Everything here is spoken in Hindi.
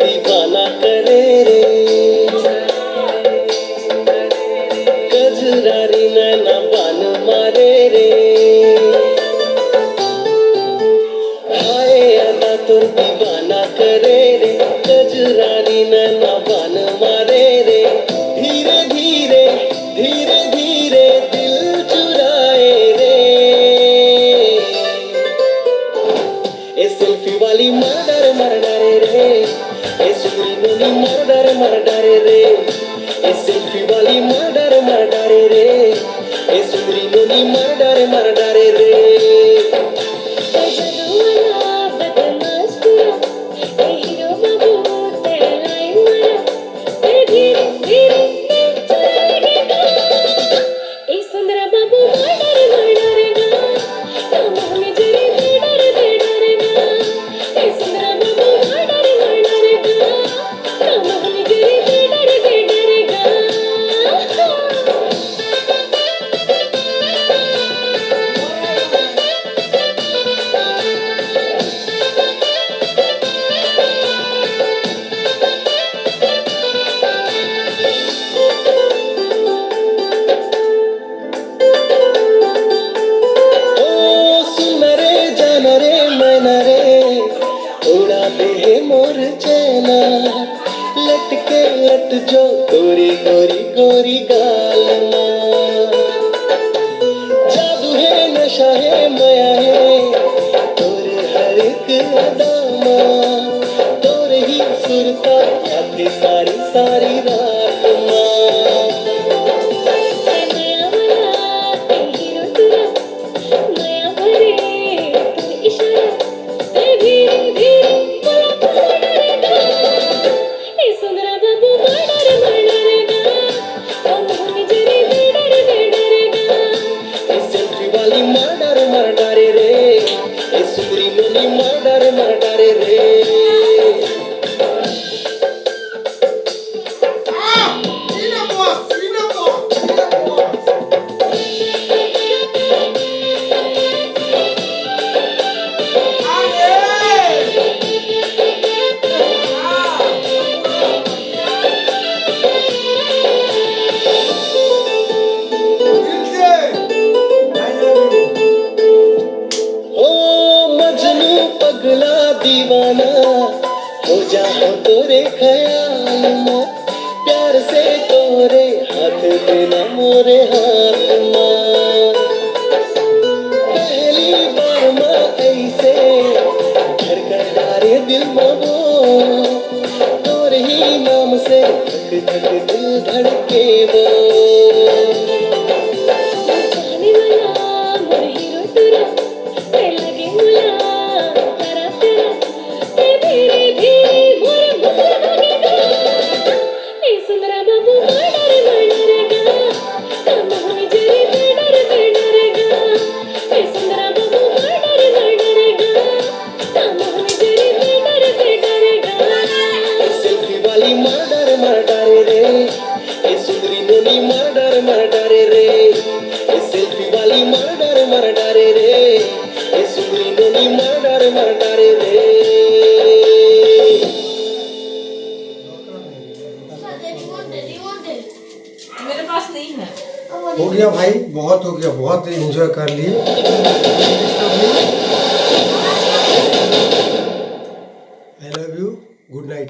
दीवाना करे रे, कजरारी नैना बान मारे रे, हाय अदा तोर दीवाना करे रे, कजरारी नैना बान मारे रे, धीरे धीरे धीरे धीरे दिल चुराए रे, ए सेल्फी वाली मर्डर मर्डर रे, ए सुंदरी नोनी मर्डर मर्डर रे, ए सेल्फी वाली मर्डर मर्डर रे, ए सुंदरी नोनी मर्डर मर्डर रे। मोर चैना लटके लट जो गोरी गोरी गोरी गाल माँ, जादू है नशा है माया है तोरे हर एक अदा माँ, तोरे ही सुरता आती सारी सारी रात माँ। मर्डर मर्डर रे, ए सुंदरी नोनी मर्डर मर्डर रे। पगला दीवाना हो जाओ तोरे ख्याल में, प्यार से तोरे हाथ देना मोरे हाथ माँ, पहली बार माँ ऐसे धड़कता रे दिल में वो, तोरे ही नाम से धक धक दिल धड़के वो। मर्डर मर्डर रे, ए सुंदरी नोनी मर्डर मर्डर रे, ए सेल्फी वाली मर्डर मर्डर रे, ए सुंदरी नोनी मर्डर मर्डर रे। मेरे पास नहीं है। हो गया भाई, बहुत हो गया, बहुत एंजॉय कर लिए।